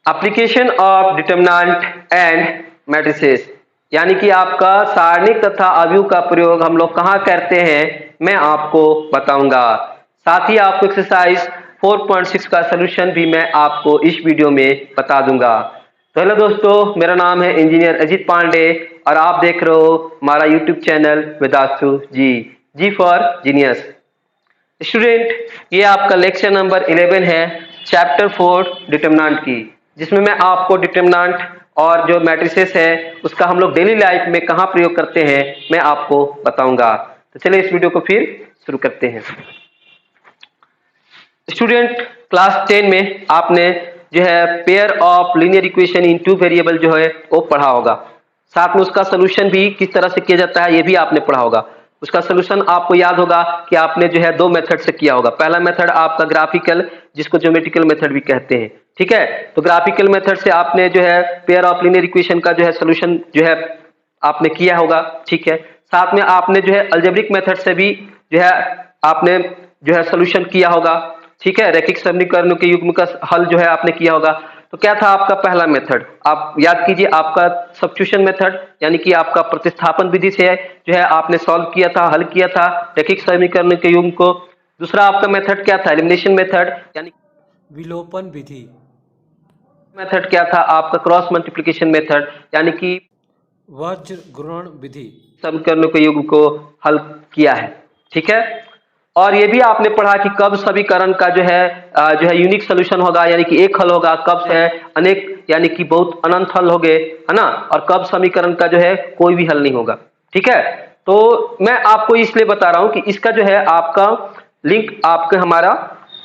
Application of determinant and matrices, यानी कि आपका सारणिक तथा अवयव का प्रयोग हम लोग कहाँ करते हैं मैं आपको बताऊंगा। साथ ही आपको एक्सरसाइज 4.6 का सलूशन भी मैं आपको इस वीडियो में बता दूंगा। तो हेलो दोस्तों, मेरा नाम है इंजीनियर अजीत पांडे और आप देख रहे हो हमारा YouTube channel Vedanshu ji for genius. Student, ये आपका लेक्चर नंबर 11 है, चैप्टर 4 डिटरमिनेंट की, जिसमें मैं आपको डिटरमिनेंट और जो मैट्रिसेस है उसका हम लोग डेली लाइफ में कहाँ प्रयोग करते हैं मैं आपको बताऊंगा। तो चलिए इस वीडियो को फिर शुरू करते हैं। स्टूडेंट, क्लास 10 में आपने जो है pair of linear equation in two variable जो है वो पढ़ा होगा। साथ में उसका सोल्यूशन भी किस तरह से किया जाता है ये भी आपने पढ़ा होगा। उसका सोल्यूशन आपको याद होगा कि आपने जो है दो मेथड से किया होगा। पहला मेथड आपका ग्राफिकल, जिसको ज्योमेट्रिकल मेथड भी कहते हैं, ठीक है। तो ग्राफिकल मेथड से आपने जो है पेयर ऑफ लीनियर इक्वेशन का जो है सोल्यूशन जो है आपने किया होगा, ठीक है। साथ में आपने जो है अलजेब्रिक मेथड से भी जो है आपने जो है सोल्यूशन किया होगा, ठीक है। रैखिक समीकरणों के युग्म का हल जो है आपने किया होगा। तो क्या था आपका पहला मेथड, आप याद कीजिए, आपका सब्स्टिट्यूशन मेथड, यानी कि आपका प्रतिस्थापन विधि से जो है आपने सॉल्व किया था, हल किया था रैखिक समीकरणों के युग्म को। दूसरा आपका मेथड क्या था, एलिमिनेशन मेथड, यानी विलोपन विधि। मेथड क्या था आपका क्रॉस मल्टीप्लिकेशन मेथड, यानी कि वज्र गुणन विधि। समीकरणों के युग्म को हल किया है, ठीक है। और ये भी आपने पढ़ा कि कब समीकरण का जो है यूनिक सोल्यूशन होगा, यानी कि एक हल होगा, कब है अनेक, यानी कि बहुत अनंत हल हो गए, है ना। और कब समीकरण का जो है कोई भी हल नहीं होगा, ठीक है। तो मैं आपको इसलिए बता रहा हूं कि इसका जो है आपका लिंक आपका हमारा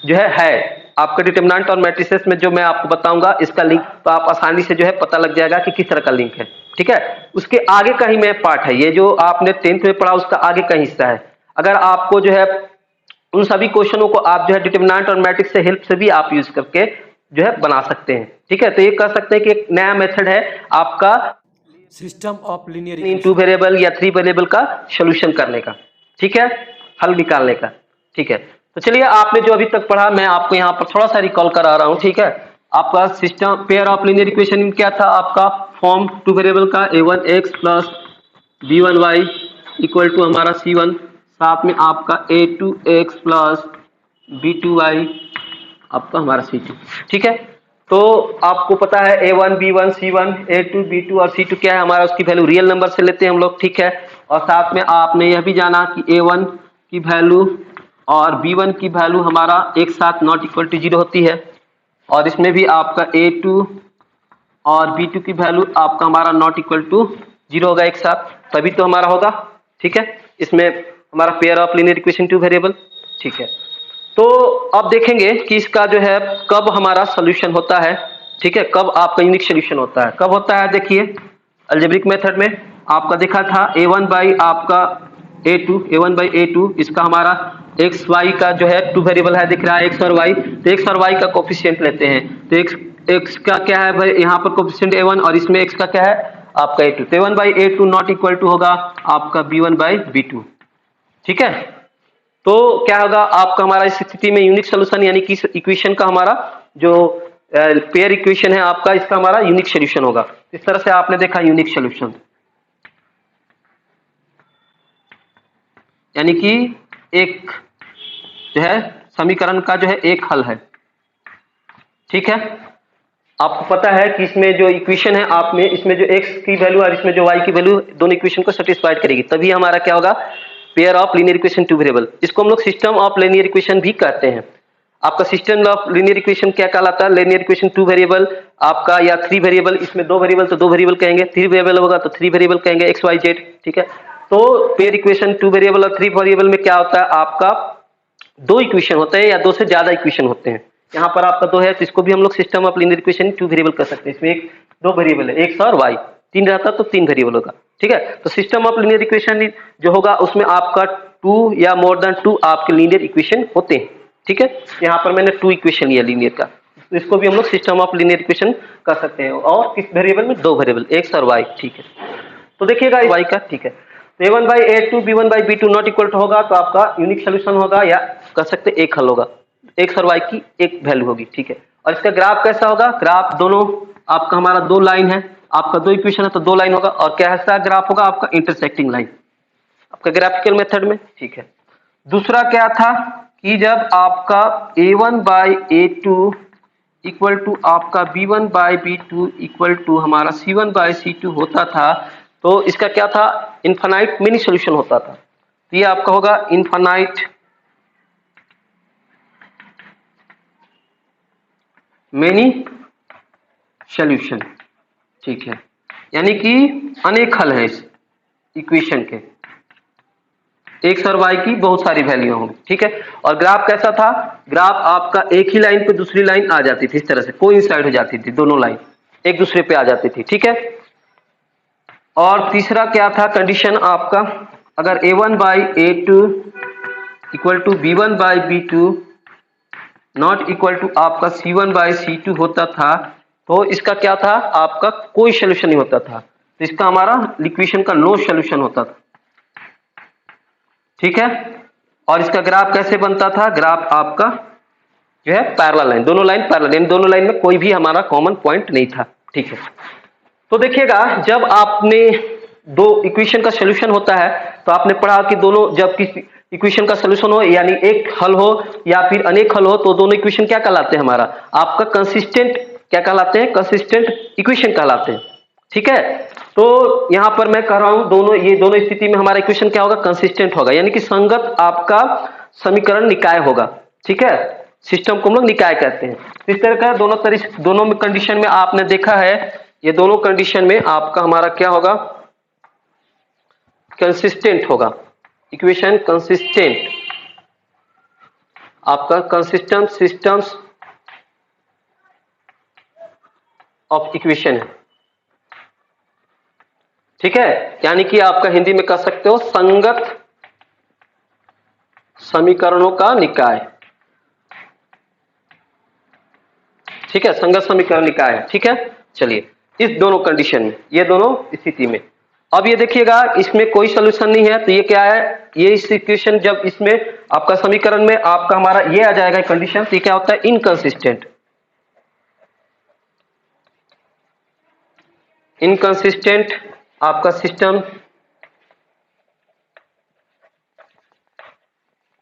जो है आपका डिटरमिनेंट और मैट्रिसेस में जो मैं आपको बताऊंगा इसका लिंक, तो आप आसानी से जो है पता लग जाएगा कि किस तरह का लिंक है, ठीक है। उसके आगे का ही मैं पार्ट है, ये जो आपने 10th में पढ़ा उसका आगे का हिस्सा है। अगर आपको जो है उन सभी क्वेश्चनों को आप जो है डिटरमिनेंट और मैट्रिक्स से हेल्प से भी आप यूज करके जो है बना सकते हैं, ठीक है। तो ये कह सकते हैं कि एक नया मेथड है आपका system of linear in two variable या 3 वेरिएबल का सोल्यूशन करने का, ठीक है, हल निकालने का, ठीक है। तो चलिए, आपने जो अभी तक पढ़ा मैं आपको यहाँ पर थोड़ा सा रिकॉल करा रहा हूँ, ठीक है। आपका system pair of linear equation क्या था, आपका फॉर्म टू वेरिएबल का a1x plus b1y equal to हमारा c1, साथ में आपका a2x प्लस b2y आपका हमारा c2, ठीक है। तो आपको पता है a1 b1 c1 a2 b2 और c2 क्या है हमारा, उसकी वैल्यू रियल नंबर से लेते हैं हम लोग, ठीक है। और साथ में आपने यह भी जाना कि a1 की वैल्यू और b1 की वैल्यू हमारा एक साथ नॉट इक्वल टू 0 होती है, और इसमें भी आपका a2 और b2 की वैल्यू आपका हमारा नॉट इक्वल टू 0 होगा एक साथ, तभी तो हमारा होगा, ठीक है। इसमें हमारा pair of linear equation two variable, ठीक है। तो अब देखेंगे कि इसका जो है कब हमारा सोल्यूशन होता है, ठीक है, कब आपका यूनिक सोल्यूशन होता है, कब होता है। देखिए, अलजेब्रिक मेथड में आपका देखा था a1 बाई आपका a2, a1 बाई a2, इसका हमारा एक्स वाई का जो है टू वेरिएबल है, दिख रहा है एक्स और वाई, तो एक्स और वाई का कोफिशिएंट लेते हैं। तो एक्स का क्या है भाई, यहाँ पर कोफिशिएंट a1 और इसमें एक्स का क्या है आपका a2, तो a1 by a2 not equal to होगा आपका b1 बाई b2, ठीक है। तो क्या होगा आपका हमारा इस स्थिति में यूनिक सोल्यूशन, यानी कि इक्वेशन का हमारा जो पेयर इक्वेशन है आपका, इसका हमारा यूनिक सोल्यूशन होगा। इस तरह से आपने देखा यूनिक सोल्यूशन, यानी कि एक जो है समीकरण का जो है एक हल है, ठीक है। आपको पता है कि इसमें जो इक्वेशन है आप में, इसमें जो x की वैल्यू और इसमें जो y की वैल्यू दोनों इक्वेशन को सेटिस्फाइड करेगी, तभी हमारा क्या होगा pair of linear equation two variable. इसको हम लोग सिस्टम ऑफ लीनियर इक्वेशन भी कहते हैं। आपका सिस्टम ऑफ लीनियर इक्वेशन क्या कहलाता है, लीनियर इक्वेशन टू वेरिएबल आपका, या 3 वेरिएबल, इसमें 2 वेरिएबल तो 2 वेरिएबल कहेंगे, 3 वेरिएबल होगा तो 3 वेरिएबल कहेंगे, एक्स वाई जेड, ठीक है। तो पेयर इक्वेशन टू वेरिएबल और 3 वेरिएबल में क्या होता है आपका दो इक्वेशन होते हैं या दो से ज्यादा इक्वेशन होते हैं। यहाँ पर आपका दो है तो इसको भी हम लोग system of linear equation two variable कर सकते हैं। इसमें एक दो वेरिएबल है, एक्स और वाई, 3 रहता तो 3 वेरिएबल होगा, ठीक है। तो सिस्टम ऑफ लीनियर इक्वेशन जो होगा उसमें आपका 2 या मोर देन 2 आपके लीनियर इक्वेशन होते हैं, ठीक है। यहाँ पर मैंने 2 इक्वेशन लिया लीनियर का, तो इसको भी हम लोग सिस्टम ऑफ लीनियर इक्वेशन कर सकते हैं, और किस वेरिएबल में 2 वेरिएबल एक्स और वाई, ठीक है। तो देखिएगा वाई का, ठीक है। a1 by a2 b1 by b2 not equal to होगा, तो आपका यूनिक सोल्यूशन होगा, या कह सकते एक हल होगा, एक्स और वाई की एक वैल्यू होगी, ठीक है। और इसका ग्राफ कैसा होगा, ग्राफ दोनों आपका हमारा दो लाइन है, आपका दो इक्वेशन है तो दो लाइन होगा, और कैसा ग्राफ होगा आपका इंटरसेक्टिंग लाइन आपका ग्राफिकल मेथड में, ठीक है। दूसरा क्या था कि जब आपका a1 by a2 equal to आपका b1 by b2 equal to हमारा c1 बाई c2 होता था, तो इसका क्या था, इनफाइनाइट मिनी सोल्यूशन होता था। तो ये आपका होगा इनफाइनाइट मिनी सोल्यूशन, ठीक है, यानी कि अनेक हल है इस इक्वेशन के, एक्स और वाई की बहुत सारी वैल्यू होंगी, ठीक है। और ग्राफ कैसा था, ग्राफ आपका एक ही लाइन पे दूसरी लाइन आ जाती थी, इस तरह से कोइंसाइड हो जाती थी, दोनों लाइन एक दूसरे पे आ जाती थी, ठीक है। और तीसरा क्या था कंडीशन आपका, अगर a1 by a2 equal to b1 by b2 not equal to आपका c1 बाई c2 होता था, तो इसका क्या था, आपका कोई सोल्यूशन नहीं होता था, तो इसका हमारा इक्वेशन का नो सोल्यूशन होता था, ठीक है। और इसका ग्राफ कैसे बनता था, ग्राफ आपका जो है पैरेलल लाइन, दोनों लाइन पैरेलल, इन दोनों लाइन में कोई भी हमारा कॉमन पॉइंट नहीं था, ठीक है। तो देखिएगा जब आपने दो इक्वेशन का सॉल्यूशन होता है तो आपने पढ़ा कि दोनों जब किसी इक्वेशन का सॉल्यूशन हो यानी एक हल हो या फिर अनेक हल हो तो दोनों इक्वेशन क्या कहलाते हैं, हमारा आपका कंसिस्टेंट क्या कहलाते हैं, कंसिस्टेंट इक्वेशन कहलाते हैं, ठीक है। तो यहां पर मैं कह रहा हूं दोनों, ये दोनों स्थिति में हमारा इक्वेशन क्या होगा, कंसिस्टेंट होगा, यानी कि संगत आपका समीकरण निकाय होगा, ठीक है। सिस्टम को हम लोग निकाय कहते हैं। इस तरह का दोनों में कंडीशन में आपने देखा है, ये दोनों कंडीशन में आपका हमारा क्या होगा, कंसिस्टेंट होगा, इक्वेशन कंसिस्टेंट, आपका कंसिस्टेंट सिस्टम्स ऑफ इक्वेशन है, ठीक है। यानी कि आपका हिंदी में कह सकते हो संगत समीकरणों का निकाय, ठीक है, संगत समीकरण निकाय है, ठीक है। चलिए इस दोनों कंडीशन में, ये दोनों स्थिति में, अब ये देखिएगा इसमें कोई सोल्यूशन नहीं है, तो ये क्या है, ये इस इक्वेशन जब इसमें आपका समीकरण में आपका हमारा ये आ जाएगा कंडीशन, तो ये क्या होता है, इनकंसिस्टेंट, इनकंसिस्टेंट आपका सिस्टम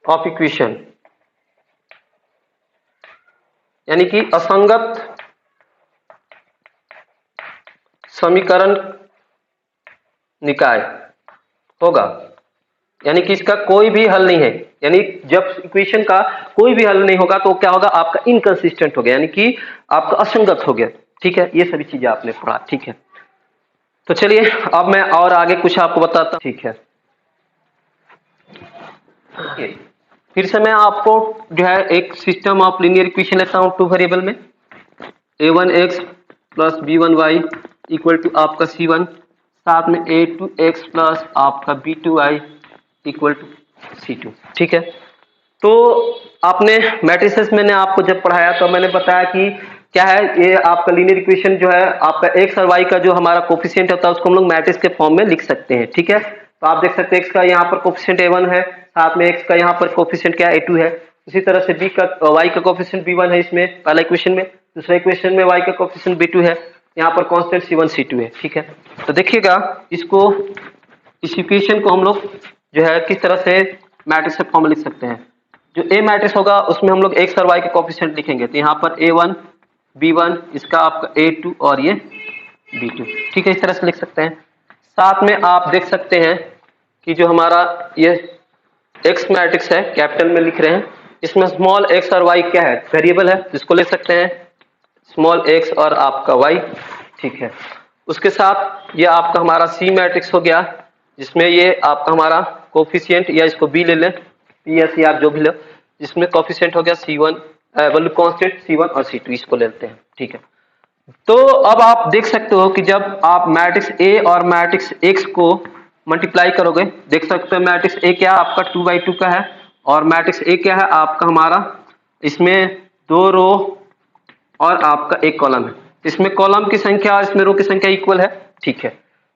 ऑफ इक्वेशन, यानी कि असंगत समीकरण निकाय होगा, यानी कि इसका कोई भी हल नहीं है, यानी जब इक्वेशन का कोई भी हल नहीं होगा तो क्या होगा, आपका इनकंसिस्टेंट हो गया, यानी कि आपका असंगत हो गया, ठीक है। ये सभी चीजें आपने पढ़ा, ठीक है। तो चलिए अब मैं और आगे कुछ आपको बताता हूं, ठीक है। फिर से मैं आपको जो है एक सिस्टम ऑफ लीनियर इक्वेशन लेता हूं टू वेरिएबल में, a1x plus b1y equal to आपका c1, साथ में a2x प्लस आपका b2y इक्वल टू c2, ठीक है। तो आपने मैट्रिसेस मैंने आपको जब पढ़ाया तो मैंने बताया कि क्या है, ये आपका लीनियर इक्वेशन जो है आपका x और y का जो हमारा कोफिशिएंट होता है उसको हम लोग मैट्रिक्स के फॉर्म में लिख सकते हैं, ठीक है। तो आप देख सकते हैं x का यहाँ पर कोफिशिएंट a1 है, साथ में x का यहाँ पर कोफिशिएंट क्या है a2 है, उसी तरह से y का कोफिशिएंट b1 है इसमें पहला इक्वेशन में, दूसरा इक्वेशन में y का कोफिशिएंट b2 है, यहाँ पर कांस्टेंट c1 c2 है, ठीक है। तो देखिएगा इसको, इस इक्वेशन को हम लोग जो है किस तरह से मैट्रिक्स के फॉर्म में लिख सकते हैं। जो ए मैट्रिक्स होगा उसमें हम लोग x और y के कोफिशिएंट लिखेंगे, तो यहाँ पर a1 b1 इसका आपका a2 और ये b2, ठीक है, इस तरह से लिख सकते हैं। साथ में आप देख सकते हैं कि जो हमारा ये x मैट्रिक्स है कैपिटल में लिख रहे हैं, इसमें स्मॉल x और y क्या है, वेरिएबल है, जिसको ले सकते हैं स्मॉल x और आपका y, ठीक है। उसके साथ ये आपका हमारा c मैट्रिक्स हो गया, जिसमें ये आपका हमारा कोफिशिएंट, या इसको b ले लें, p या c आप जो भी लो, जिसमें कोफिशिएंट हो गया c1 वैल्यू कांस्टेंट c1 और c2, इसको ले लेते हैं, ठीक है। तो अब आप देख सकते हो कि जब आप मैट्रिक्स A और मैट्रिक्स X को मल्टीप्लाई करोगे, देख सकते हो मैट्रिक्स A क्या आपका 2/2 का है और मैट्रिक्स A क्या है आपका हमारा, इसमें 2 रो और आपका 1 कॉलम है, इसमें कॉलम की संख्या और इसमें रो की संख्या इक्वल है, ठीक है।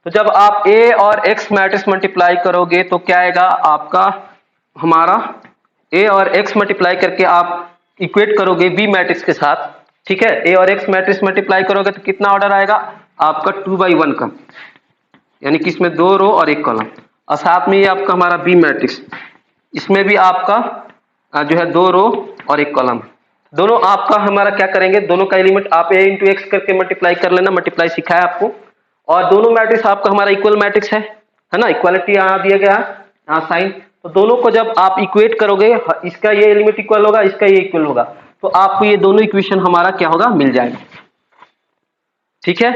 तो जब आप A और X मैट्रिक्स मल्टीप्लाई करोगे तो क्या आएगा आपका हमारा A और X मल्टीप्लाई करके आप इक्वेट करोगे B मैट्रिक्स के साथ, ठीक है, ए और एक्स मैट्रिक्स मल्टीप्लाई करोगे तो कितना ऑर्डर आएगा आपका 2/1 का, यानी कि इसमें 2 रो और 1 कॉलम। और साथ में ये आपका हमारा बी मैट्रिक्स, इसमें भी आपका जो है 2 रो और 1 कॉलम। दोनों आपका हमारा क्या करेंगे, दोनों का एलिमेंट आप ए इंटू एक्स करके मल्टीप्लाई कर लेना, मल्टीप्लाई सिखाया आपको। और दोनों मैट्रिक्स आपका हमारा इक्वल मैट्रिक्स है ना, इक्वालिटी यहाँ दिया गया यहाँ साइन। तो दोनों को जब आप इक्वेट करोगे, इसका ये एलिमेंट इक्वल होगा, इसका ये इक्वल होगा, तो आपको ये दोनों इक्वेशन हमारा क्या होगा, मिल जाएगा। ठीक है,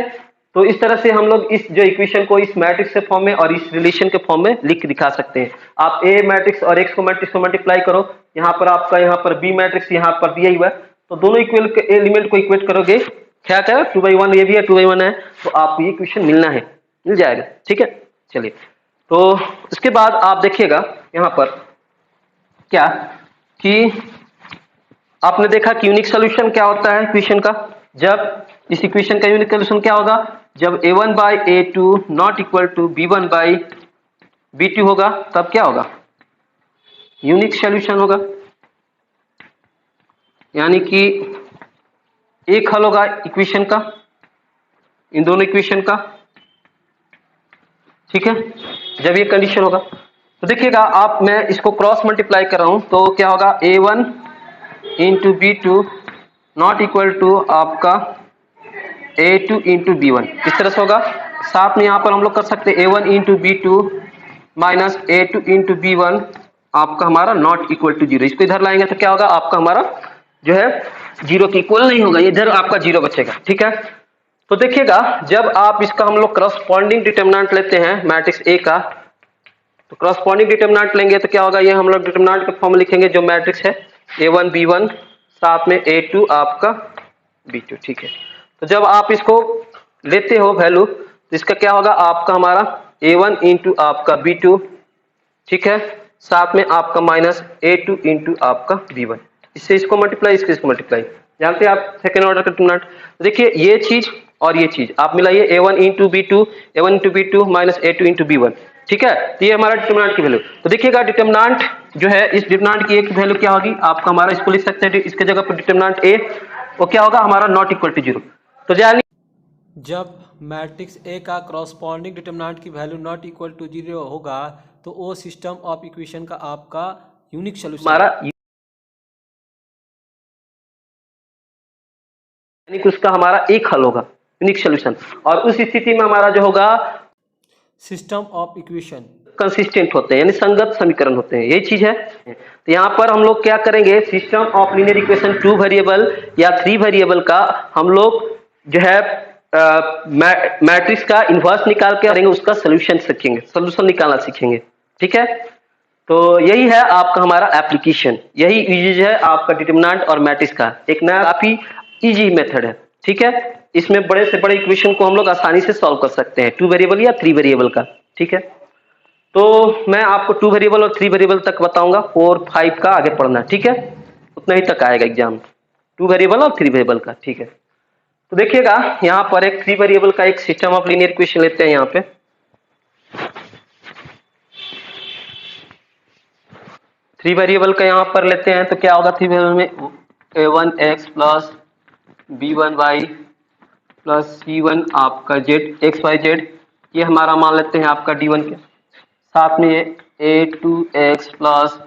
तो इस तरह से हम लोग इस जो इक्वेशन को इस मैट्रिक्स के फॉर्म में और इस रिलेशन के फॉर्म में लिख दिखा सकते हैं। आप ए मैट्रिक्स और एक्स को मैट्रिक्स को मल्टीप्लाई करो, यहाँ पर आपका यहाँ पर बी मैट्रिक्स यहाँ पर दिया हुआ है, तो दोनों इक्वल के एलिमेंट को इक्वेट करोगे, क्या क्या 2/1 ये भी है 2/1 है, तो आपको ये इक्वेशन मिलना है, मिल जाएगा। ठीक है, चलिए, तो उसके बाद आप देखिएगा यहाँ पर क्या कि आपने देखा कि यूनिक सोल्यूशन क्या होता है इक्वेशन का। जब इस इक्वेशन का यूनिक सोल्यूशन क्या होगा, जब a1/a2 not equal to b1/b2 होगा, तब क्या होगा, यूनिक सोल्यूशन होगा, यानी कि एक हल होगा इक्वेशन का, इन दोनों इक्वेशन का। ठीक है, जब ये कंडीशन होगा तो देखिएगा आप, मैं इसको क्रॉस मल्टीप्लाई कर रहा हूं, तो क्या होगा a1 into b2 not equal to आपका a2 इंटू b1, किस तरह से होगा। साथ में यहाँ पर हम लोग कर सकते हैं a1 into b2 minus a2 into b1 आपका हमारा नॉट इक्वल टू 0। इसको इधर लाएंगे तो क्या होगा, आपका हमारा जो है 0 के इक्वल नहीं होगा, इधर आपका 0 बचेगा। ठीक है, तो देखिएगा जब आप इसका हम लोग करस्पॉन्डिंग डिटरमिनेंट लेते हैं मैट्रिक्स ए का, तो करस्पॉन्डिंग डिटरमिनेंट लेंगे तो क्या होगा, ये हम लोग डिटरमिनेंट के फॉर्म में लिखेंगे जो मैट्रिक्स है a1 b1 साथ में a2 आपका b2। ठीक है, तो जब आप इसको लेते हो वैल्यू, तो इसका क्या होगा, आपका हमारा a1 इंटू आपका b2, ठीक है, साथ में आपका माइनस a2 इंटू आपका b1, इससे इसको मल्टीप्लाई, इसको मल्टीप्लाई, जानते हैं आप सेकेंड ऑर्डर का डिटरमिनेंट। देखिए ये चीज और ये चीज आप मिलाइए, a1 into b2 minus a2 into b1। ठीक है, तो ये हमारा डिटरमिनेंट की वैल्यू। तो देखिएगा डिटरमिनेंट जो है, इस डिटरमिनेंट की एक वैल्यू क्या होगी, आपका हमारा इसको लिख सकते हैं, इसके जगह पर डिटरमिनेंट a, वो क्या होगा हमारा नॉट इक्वल टू 0। तो जब मैट्रिक्स ए का क्रॉसपॉन्डिंग डिटरमिनेंट की वैल्यू नॉट इक्वल टू 0 होगा, तो वो सिस्टम ऑफ इक्वेशन का आपका यूनिक सोल्यूशन हमारा, यानी कि उसका हमारा एक हल होगा, यूनिक सोल्यूशन। और उस स्थिति में हमारा जो होगा सिस्टम ऑफ इक्वेशन कंसिस्टेंट होते हैं, यानी संगत समीकरण होते हैं, यही चीज है। तो यहाँ पर हम लोग क्या करेंगे, system of linear equation 2 variable या 3 वेरिएबल का हम लोग जो है मैट्रिक्स का इन्वर्स निकाल के करेंगे, उसका सोल्यूशन सीखेंगे, सोल्यूशन निकालना सीखेंगे। ठीक है, तो यही है आपका हमारा एप्लीकेशन, यही यूज है आपका डिटरमिनेंट और मैट्रिक्स का, एक नया काफी इजी मेथड है। ठीक है, इसमें बड़े से बड़े इक्वेशन को हम लोग आसानी से सॉल्व कर सकते हैं, 2 वेरिएबल या 3 वेरिएबल का। ठीक है, तो मैं आपको 2 वेरिएबल और 3 वेरिएबल तक बताऊंगा, 4 5 का आगे पढ़ना। ठीक है, उतना ही तक आएगा एग्जाम, 2 वेरिएबल और 3 वेरिएबल का। ठीक है, तो देखिएगा यहाँ पर एक 3 वेरिएबल का एक सिस्टम ऑफ लीनियर इक्वेशन लेते हैं। यहाँ पे 3 वेरिएबल का यहाँ पर लेते हैं, तो क्या होगा 3 वेरिएबल में, a1x plus b1y plus c1 आपका z xyz, ये हमारा मान लेते हैं आपका d1 के, साथ में a2x plus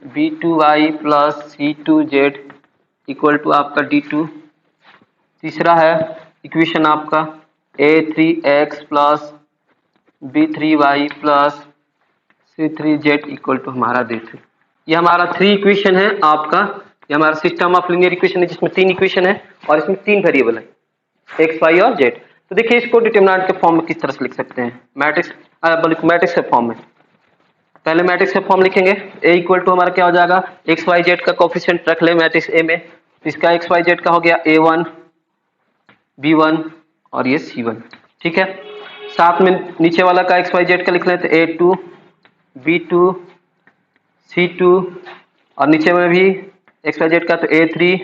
b2y plus c2z equal to आपका d2। तीसरा है इक्वेशन आपका a3x plus b3y plus c3z equal to हमारा d3। ये हमारा 3 इक्वेशन है आपका, ये हमारा सिस्टम ऑफ लीनियर इक्वेशन है जिसमें 3 इक्वेशन है और इसमें 3 वेरिएबल है x y और z। तो देखिए इसको डिटरमिनेंट के फॉर्म में किस तरह से लिख सकते हैं, मैट्रिक्स के फॉर्म में। पहले मैट्रिक्स के फॉर्म लिखेंगे, a इक्वल टू हमारा क्या हो जाएगा, x y z का कोफिशिएंट रख ले मैट्रिक्स a में, तो इसका x y z का हो गया a1 b1 और ये c1। ठीक है, साथ में नीचे वाला का x y z का लिख लेते a2 b2 c2 और नीचे में भी x y z का तो a3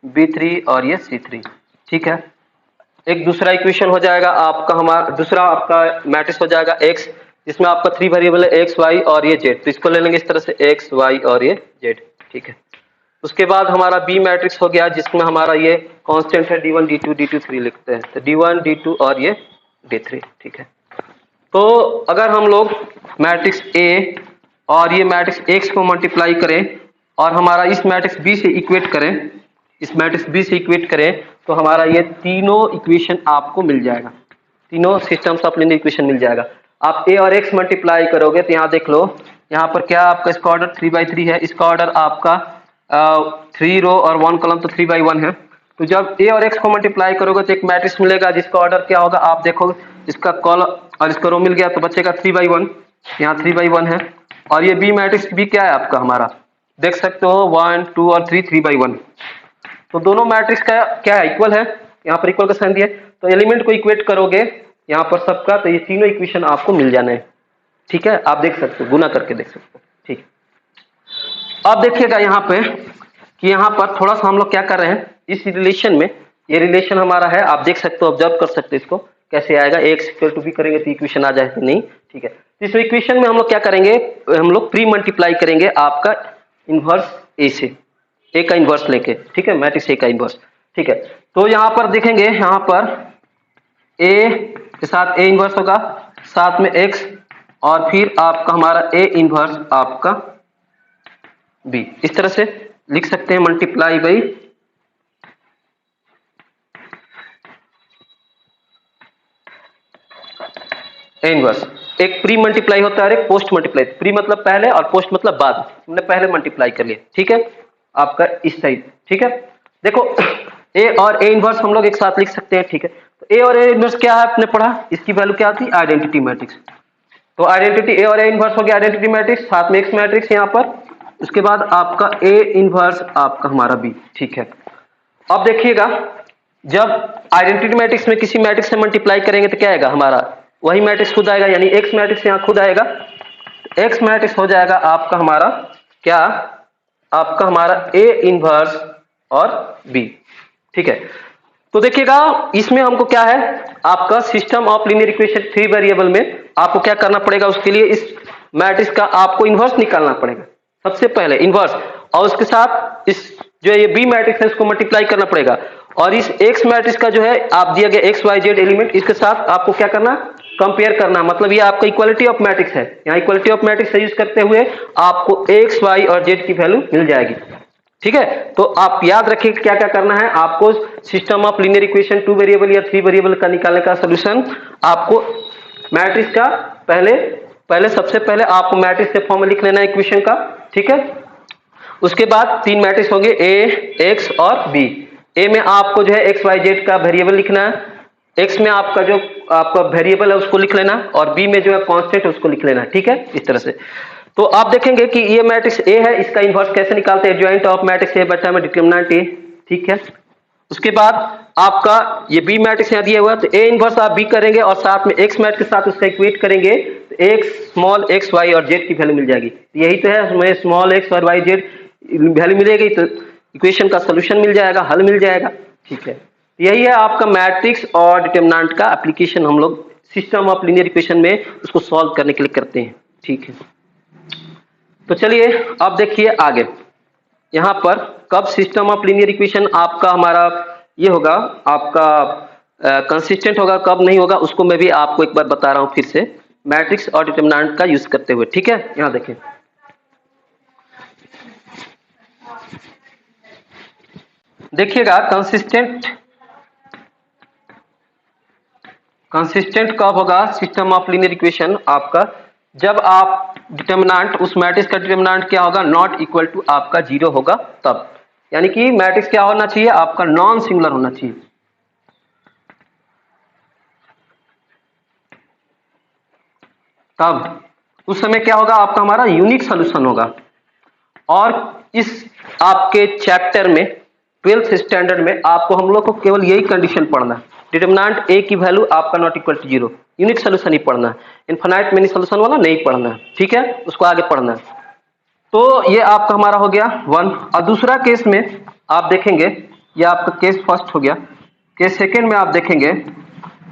b3 और ये c3। ठीक है, एक दूसरा इक्वेशन हो जाएगा आपका, हमारा दूसरा आपका मैट्रिक्स हो जाएगा x, जिसमें आपका 3 वेरिएबल है x y और ये z, तो इसको ले लेंगे इस तरह से x y और ये z। ठीक है, उसके बाद हमारा बी मैट्रिक्स हो गया, जिसमें हमारा ये कांस्टेंट है d1 d2 d2 3 लिखते हैं, तो d1 d2 और ये d3, ठीक है। तो अगर हम लोग मैट्रिक्स ए और ये मैट्रिक्स एक्स को मल्टीप्लाई करें और हमारा इस मैट्रिक्स बी से इक्वेट करें, इस मैट्रिक्स बी से इक्वेट करें, तो हमारा ये तीनों इक्वेशन आपको मिल जाएगा, तीनों सिस्टम्स ऑफ लीनियर इक्वेशन मिल जाएगा। आप ए और एक्स मल्टीप्लाई करोगे तो यहाँ देख लो, यहाँ पर क्या आपका इसका ऑर्डर 3/3 है, इसका ऑर्डर आपका 3 रो और 1 कॉलम, तो 3/1 है। तो जब ए और एक्स को मल्टीप्लाई करोगे तो एक मैट्रिक्स मिलेगा जिसका ऑर्डर क्या होगा, आप देखोगे इसका कॉलम और इसका रो मिल गया तो बचेगा 3/1, यहाँ 3/1 है। और ये बी मैट्रिक्स भी क्या है आपका, हमारा देख सकते हो 1 2 और 3 3/1। तो दोनों मैट्रिक्स का क्या है, इक्वल है, यहाँ पर इक्वल का साइन दिया है। तो एलिमेंट को इक्वेट करोगे यहाँ पर सबका, तो ये तीनों इक्वेशन आपको मिल जाना है, ठीक है। आप देख सकते हो, गुना करके देख सकते हो, ठीक। अब देखिएगा यहाँ पे कि यहाँ पर थोड़ा सा हम लोग क्या कर रहे हैं, इस रिलेशन में, ये रिलेशन हमारा है, आप देख सकते हो, ऑब्जर्व कर सकते हो इसको कैसे आएगा, एक्स इक्वल टू बी करेंगे तो इक्वेशन आ जाए कि नहीं, ठीक है। इस इक्वेशन में हम लोग क्या करेंगे, हम लोग प्री मल्टीप्लाई करेंगे आपका इनवर्स ए से, ए का इनवर्स लेके, ठीक है, मैट्रिक्स ए का इनवर्स, ठीक है। तो यहाँ पर देखेंगे, यहाँ पर ए के साथ ए इनवर्स होगा, साथ में एक्स, और फिर आपका हमारा ए इनवर्स आपका बी, इस तरह से लिख सकते हैं, मल्टीप्लाई बाई ए इनवर्स। एक प्री मल्टीप्लाई होता है और एक पोस्ट मल्टीप्लाई। प्री मतलब पहले और पोस्ट मतलब बाद, हमने पहले मल्टीप्लाई कर लिया, ठीक है, आपका इस साइड, ठीक है। देखो ए और ए इनवर्स हम लोग एक साथ लिख सकते हैं, ठीक है। तो ए और ए इनवर्स क्या है, आपने पढ़ा, इसकी वैल्यू क्या थी, आइडेंटिटी मैट्रिक्स। तो आइडेंटिटी ए और ए इनवर्स हो गया आइडेंटिटी मैट्रिक्स, साथ में एक्स मैट्रिक्स यहाँ पर, उसके बाद आपका ए इनवर्स आपका हमारा बी, ठीक है। अब देखिएगा, जब आइडेंटिटी मैट्रिक्स में किसी मैट्रिक्स से मल्टीप्लाई करेंगे तो क्या आएगा, हमारा वही मैट्रिक्स खुद आएगा, यानी एक्स मैट्रिक्स यहाँ खुद आएगा, एक्स मैट्रिक्स हो जाएगा आपका हमारा क्या, आपका हमारा ए इनवर्स और बी, ठीक है। तो देखिएगा, इसमें हमको क्या है, आपका system of linear equation 3 variable में आपको क्या करना पड़ेगा, उसके लिए इस मैट्रिक्स का आपको इनवर्स निकालना पड़ेगा, सबसे पहले इनवर्स, और उसके साथ इस जो ये बी मैट्रिक्स है उसको मल्टीप्लाई करना पड़ेगा, और इस एक्स मैट्रिक्स का जो है आप दिया गया एक्स वाई जेड एलिमेंट, इसके साथ आपको क्या करना, कंपेयर करना, मतलब ये आपका इक्वालिटी ऑफ मैट्रिक्स है, यहाँ इक्वालिटी ऑफ मैट्रिक्स यूज करते हुए आपको एक्स वाई और जेड की वैल्यू मिल जाएगी, ठीक है। तो आप याद रखिए क्या क्या करना है आपको, system of linear equation 2 variable या 3 वेरिएबल का निकालने का सोल्यूशन, आपको मैट्रिक्स का पहले सबसे पहले आपको मैट्रिक्स के फॉर्म में लिख लेना है इक्वेशन का, ठीक है। उसके बाद 3 मैट्रिक्स होंगे ए, एक्स और बी। ए में आपको जो है एक्स वाई जेड का वेरिएबल लिखना है, एक्स में आपका जो आपका वेरिएबल है उसको लिख लेना, और बी में जो है कांस्टेंट है उसको लिख लेना, ठीक है, इस तरह से। तो आप देखेंगे कि ये मैट्रिक्स ए है, इसका इनवर्स कैसे निकालते हैं, ज्वाइंट ऑफ मैट्रिक्स ए बटा में डिटरमिनेंट ए, ठीक है। उसके बाद आपका ये बी मैट्रिक्स यहाँ दिया हुआ है, तो ए इनवर्स आप बी करेंगे और साथ में एक्स मैट्रिक्स के साथ उसका इक्वेट करेंगे, तो एक्स स्मॉल एक्स वाई और जेड की वैल्यू मिल जाएगी, यही तो है, उसमें स्मॉल एक्स और वाई जेड वैल्यू मिलेगी तो इक्वेशन का सोल्यूशन मिल जाएगा, हल मिल जाएगा, ठीक है। यही है आपका मैट्रिक्स और डिटरमिनेंट का एप्लीकेशन, हम लोग सिस्टम ऑफ लीनियर इक्वेशन में उसको सॉल्व करने के लिए करते हैं, ठीक है। तो चलिए अब देखिए आगे, यहाँ पर कब सिस्टम ऑफ लीनियर इक्वेशन आपका हमारा ये होगा, आपका कंसिस्टेंट होगा, कब नहीं होगा, उसको मैं भी आपको एक बार बता रहा हूँ फिर से, मैट्रिक्स और डिटरमिनेंट का यूज करते हुए, ठीक है। यहाँ देखें, देखिएगा कंसिस्टेंट कब होगा सिस्टम ऑफ लीनियर इक्वेशन आपका, जब आप डिटरमिनेंट, उस मैट्रिक्स का डिटरमिनेंट क्या होगा, नॉट इक्वल टू आपका 0 होगा तब, यानी कि मैट्रिक्स क्या होना चाहिए आपका, नॉन सिंगुलर होना चाहिए, तब उस समय क्या होगा आपका हमारा यूनिक सॉल्यूशन होगा। और इस आपके चैप्टर में 12th स्टैंडर्ड में आपको हम लोग को केवल यही कंडीशन पढ़ना है, डिटरमिनेंट ए की वैल्यू आपका not equal to 0, unique solution ही पढ़ना है, इनफाइनाइट मेनी सोल्यूशन वाला नहीं पढ़ना है, ठीक है, उसको आगे पढ़ना है। तो ये आपका हमारा हो गया 1। और दूसरा केस में आप देखेंगे, ये आपका केस फर्स्ट हो गया, केस सेकेंड में आप देखेंगे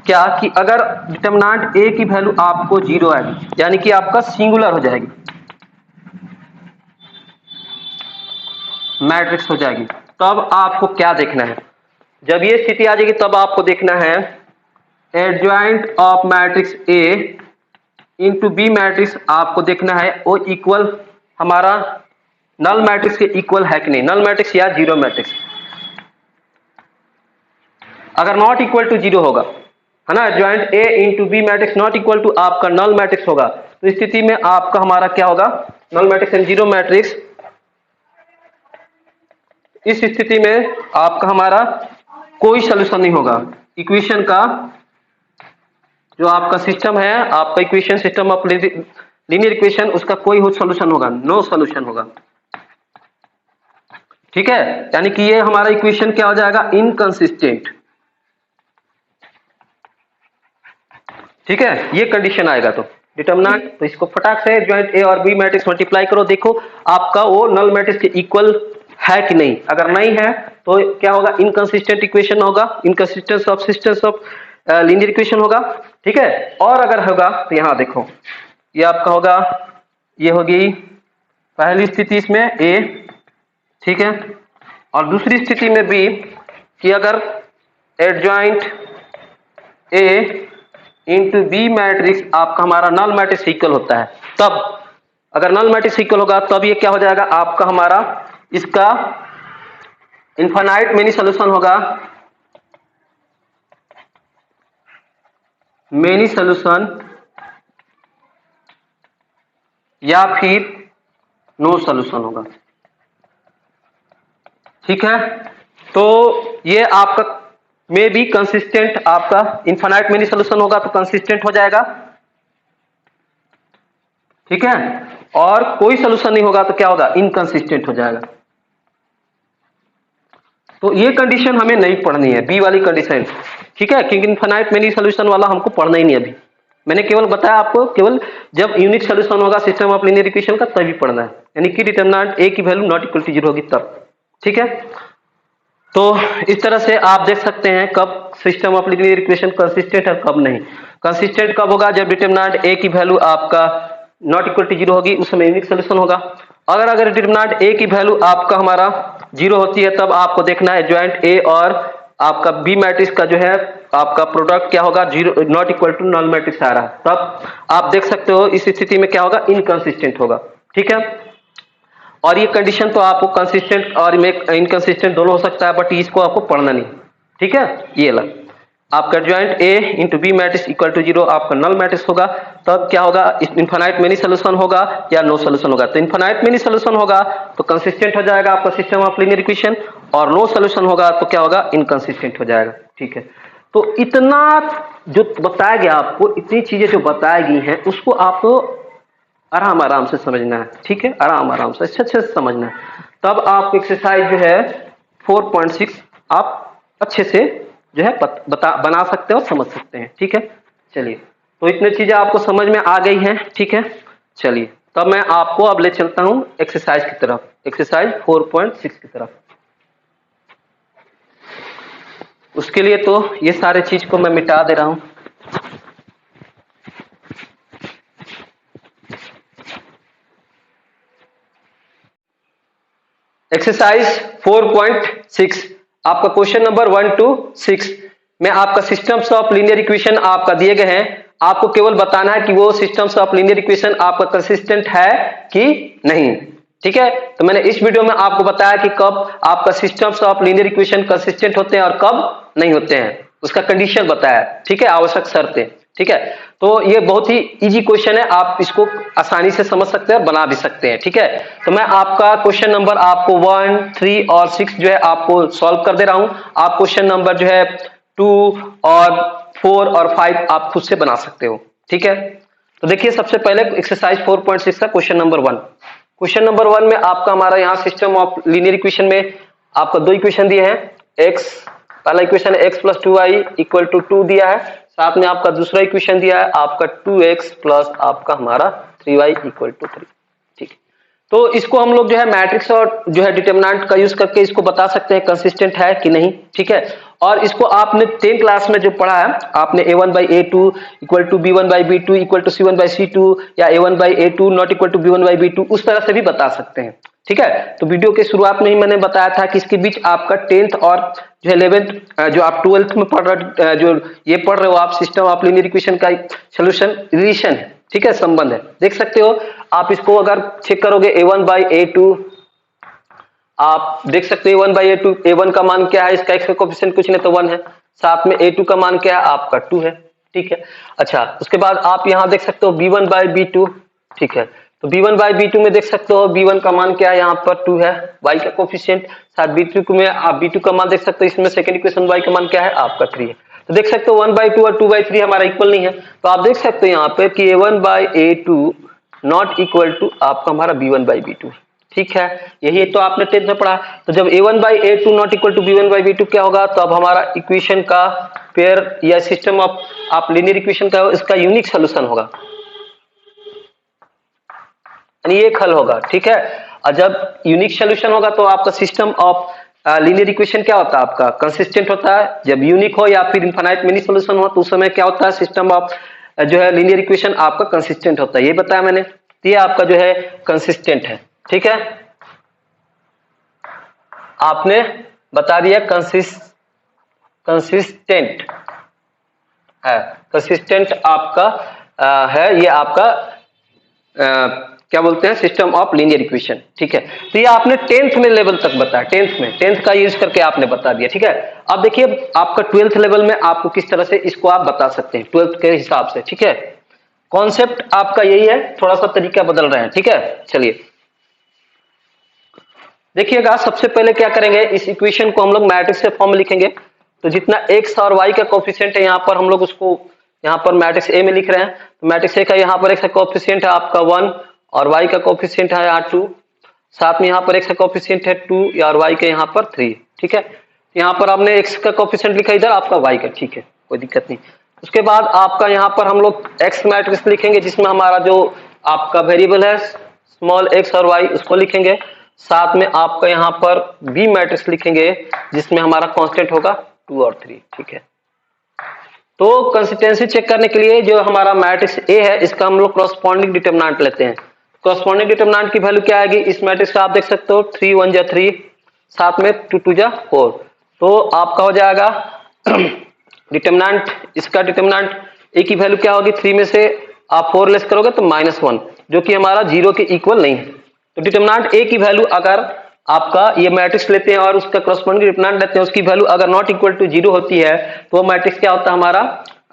क्या कि अगर डिटरमिनेंट ए की वैल्यू आपको 0 आएगी, यानी कि आपका सिंगुलर हो जाएगी, मैट्रिक्स हो जाएगी। तब आपको क्या देखना है, जब ये स्थिति आ जाएगी तब आपको देखना है adjoint of matrix A into B matrix आपको देखना है वो इक्वल हमारा नल मैट्रिक्स के इक्वल है कि नहीं, नल मैट्रिक्स या जीरो मैट्रिक्स। अगर नॉट इक्वल टू जीरो होगा, है ना, adjoint A into B matrix not equal to आपका नल मैट्रिक्स होगा, तो इस स्थिति में आपका हमारा क्या होगा, null matrix and zero matrix. इस स्थिति में आपका हमारा कोई सॉल्यूशन नहीं होगा इक्वेशन का, जो आपका सिस्टम है, आपका equation system of linear equation, उसका कोई सॉल्यूशन होगा, नो सॉल्यूशन होगा। ठीक है, यानी कि ये हमारा इक्वेशन क्या हो जाएगा, इनकंसिस्टेंट। ठीक है, ये कंडीशन आएगा तो डिटरमिनेंट, तो इसको फटाक से जॉइंट ए और बी मैट्रिक्स मल्टीप्लाई करो, देखो आपका वो नल मैट्रिक्स के इक्वल है कि नहीं। अगर नहीं है तो क्या होगा, इनकंसिस्टेंट इक्वेशन होगा, inconsistence of systems of linear equation होगा। ठीक है, और अगर होगा तो यहां देखो ये आपका होगा, ये होगी पहली स्थिति इसमें ए, ठीक है, और दूसरी स्थिति में बी, कि अगर adjoint A into B matrix आपका हमारा नल मैट्रिक्स इक्वल होता है, तब अगर नल मैट्रिक्स इक्वल होगा तब ये क्या हो जाएगा आपका हमारा, इसका इनफाइनाइट मेनी सॉल्यूशन होगा, मेनी सॉल्यूशन, या फिर नो सॉल्यूशन होगा। ठीक है, तो ये आपका में भी कंसिस्टेंट, आपका इनफाइनाइट मेनी सॉल्यूशन होगा तो कंसिस्टेंट हो जाएगा। ठीक है, और कोई सॉल्यूशन नहीं होगा तो क्या होगा, इनकंसिस्टेंट हो जाएगा। तो ये कंडीशन हमें नहीं पढ़नी है, बी वाली कंडीशन। ठीक है, क्योंकि इनफाइनाइट मेनी सॉल्यूशन वाला हमको पढ़ना ही नहीं अभी, मैंने केवल बताया आपको, केवल जब यूनिक सॉल्यूशन होगा सिस्टम ऑफ लीनियर इक्वेशन का तभी पढ़ना है, यानी कि डिटरमिनेंट ए की value not equal to zero होगी तब। ठीक है, तो इस तरह से आप देख सकते हैं कब system of linear equation consistent है कब नहीं। कंसिस्टेंट कब होगा, जब डिटरमिनेंट ए की वैल्यू आपका नॉट इक्वल टू जीरो होगी, उस समय यूनिक सॉल्यूशन होगा। अगर डिटरमिनेंट ए की वैल्यू आपका हमारा जीरो होती है तब आपको देखना है जॉइंट ए और आपका बी मैट्रिक्स का जो है आपका प्रोडक्ट क्या होगा, zero not equal to null matrix आ रहा है, तब आप देख सकते हो इस स्थिति में क्या होगा, इनकंसिस्टेंट होगा। ठीक है, और ये कंडीशन तो आपको कंसिस्टेंट और इनकंसिस्टेंट दोनों हो सकता है, बट इसको आपको पढ़ना नहीं। ठीक है, ये ला आपका joint A into B matrix equal to zero आपका नल मैट्रिक्स होगा, तब क्या होगा, इनफाइनाइट मेनी सॉल्यूशन होगा या नो सॉल्यूशन होगा। तो इनफाइनाइट मेनी सॉल्यूशन होगा तो कंसिस्टेंट हो जाएगा आपका सिस्टम ऑफ लीनियर इक्वेशन, और नो सॉल्यूशन होगा तो क्या होगा, इनकंसिस्टेंट हो जाएगा। ठीक है, तो इतना जो बताया गया आपको, इतनी चीजें जो बताई गई हैं उसको आपको आराम आराम से समझना है। ठीक है, आराम आराम से अच्छे से समझना है, तब आपको एक्सरसाइज जो है 4.6 आप अच्छे से जो है बना सकते हैं और समझ सकते हैं। ठीक है, चलिए, तो इतनी चीजें आपको समझ में आ गई हैं। ठीक है, चलिए, तब मैं आपको अब ले चलता हूं एक्सरसाइज की तरफ, एक्सरसाइज 4.6 की तरफ। उसके लिए तो ये सारे चीज को मैं मिटा दे रहा हूं। एक्सरसाइज 4.6 आपका क्वेश्चन नंबर 1 to 6 में आपका सिस्टम्स ऑफ लीनियर इक्वेशन आपका दिए गए हैं, आपको केवल बताना है कि वो सिस्टम्स ऑफ लीनियर इक्वेशन आपका कंसिस्टेंट है कि नहीं। ठीक है, तो मैंने इस वीडियो में आपको बताया कि कब आपका systems of linear equation consistent होते हैं और कब नहीं होते हैं, उसका कंडीशन बताया। ठीक है, आवश्यक शर्तें। ठीक है, तो ये बहुत ही इजी क्वेश्चन है, आप इसको आसानी से समझ सकते हैं और बना भी सकते हैं। ठीक है, तो मैं आपका क्वेश्चन नंबर आपको 1, 3 और 6 जो है आपको सॉल्व कर दे रहा हूं। आप क्वेश्चन नंबर जो है 2 और 4 और 5 आप खुद से बना सकते हो। ठीक है, तो देखिए सबसे पहले एक्सरसाइज 4.6 का क्वेश्चन नंबर 1। क्वेश्चन नंबर 1 में आपका हमारा यहाँ सिस्टम ऑफ लीनियर इक्वेशन में आपका दो इक्वेशन दिए हैं, एक्स पहला equation x plus 2y equal to 2 दिया है, साथ में आपका दूसरा इक्वेशन दिया है आपका 2x प्लस आपका हमारा 3y इक्वल टू 3। ठीक है, तो इसको हम लोग जो है मैट्रिक्स और जो है डिटरमिनेंट का यूज करके इसको बता सकते हैं कंसिस्टेंट है कि नहीं, ठीक है। और इसको आपने 10th क्लास में जो पढ़ा है, आपने a1/a2 equal to b1/b2 equal to c1/c2 या a1/a2 not equal to b1/b2 उस तरह से भी बता सकते हैं, ठीक है। तो वीडियो के शुरुआत में ही मैंने बताया था कि इसके बीच आपका 10th और जो 11th जो आप 12th में पढ़ रहे, जो ये पढ़ रहे हो आप, सिस्टम ऑफ लीनियर इक्वेशन का सोल्यूशन रिलेशन है, ठीक है, संबंध है, देख सकते हो आप। इसको अगर चेक करोगे a1/a2, आप देख सकते हो a1/a2, a1 का मान क्या है, इसका x का कोएफिशिएंट कुछ नहीं तो 1 है, साथ में a2 का मान क्या है आपका 2 है, ठीक है। अच्छा, उसके बाद आप यहाँ देख सकते हो b1/b2, ठीक है। तो b1/b2 में देख सकते हो b1 का मान क्या है, यहाँ पर 2 है, y का कोएफिशिएंट, साथ b2 में आप b2 का मान देख सकते हो, इसमें सेकंड इक्वेशन y का मान क्या है आपका 3 है। तो देख सकते हो 1/2 और 2/3 हमारा इक्वल नहीं है, तो आप देख सकते हो यहाँ पे कि a1/a2 नॉट इक्वल टू आपका हमारा b1/b2, ठीक है। यही तो आपने 10th में पढ़ा। तो जब a1/a2 not equal to b1/b2 क्या होगा, तो अब हमारा इक्वेशन का पेयर या सिस्टम ऑफ आप लीनियर इक्वेशन का इसका यूनिक सोल्यूशन होगा, यानी ये हल होगा, ठीक है। और जब यूनिक सोल्यूशन होगा तो आपका सिस्टम ऑफ लीनियर इक्वेशन क्या होता है आपका कंसिस्टेंट होता है। जब यूनिक हो या फिर इनफाइनाइट मिनी सोल्यूशन हो तो उस समय क्या होता है, सिस्टम ऑफ जो है लीनियर इक्वेशन आपका कंसिस्टेंट होता है, ये बताया मैंने। ये आपका जो है कंसिस्टेंट है, ठीक है। आपने बता दिया कंसिस्टेंट है, कंसिस्टेंट आपका है, ये आपका क्या बोलते हैं, सिस्टम ऑफ लीनियर इक्वेशन, ठीक है। तो ये आपने 10th में लेवल तक बताया, 10th का यूज करके आपने बता दिया, ठीक है। अब देखिए आपका 12th लेवल में आपको किस तरह से इसको आप बता सकते हैं 12th के हिसाब से, ठीक है। कॉन्सेप्ट आपका यही है, थोड़ा सा तरीका बदल रहे हैं, ठीक है। चलिए देखिएगा, सबसे पहले क्या करेंगे, इस इक्वेशन को हम लोग मैट्रिक्स के फॉर्म में लिखेंगे। तो जितना x और y का कोएफिशिएंट है यहाँ पर हम लोग उसको यहाँ पर मैट्रिक्स A में लिख रहे हैं। तो मैट्रिक्स A का यहाँ पर x का कोएफिशिएंट है आपका 1 और y का कोएफिशिएंट है यहाँ 2, साथ में यहाँ पर x का कोएफिशिएंट है 2 और y का यहाँ पर 3, ठीक है। यहाँ पर आपने x का कोएफिशिएंट लिखा, इधर आपका y का, ठीक है, कोई दिक्कत नहीं। उसके बाद आपका यहाँ पर हम लोग x मैट्रिक्स लिखेंगे जिसमें हमारा जो आपका वेरिएबल है स्मॉल x और y उसको लिखेंगे, साथ में आपका यहाँ पर B मैट्रिक्स लिखेंगे जिसमें हमारा कांस्टेंट होगा 2 और 3, ठीक है। तो कंसिस्टेंसी चेक करने के लिए जो हमारा मैट्रिक्स A है इसका हम लोग कॉरस्पॉन्डिंग डिटरमिनेंट लेते हैं। कॉरस्पॉन्डिंग डिटरमिनेंट की वैल्यू क्या आएगी, इस मैट्रिक्स का आप देख सकते हो 3 1 जा 3, साथ में 2 2 जा 4, तो आपका हो जाएगा डिटरमिनेंट, इसका डिटरमिनेंट A की वैल्यू क्या होगी, 3 में से आप 4 लेस करोगे तो -1, जो कि हमारा 0 के इक्वल नहीं है। तो डिटरमिनेंट A की वैल्यू अगर आपका ये मैट्रिक्स लेते हैं और उसका कॉरस्पॉन्डिंग डिटरमिनेंट लेते हैं, उसकी वैल्यू अगर नॉट इक्वल टू 0 होती है तो वो मैट्रिक्स क्या होता है हमारा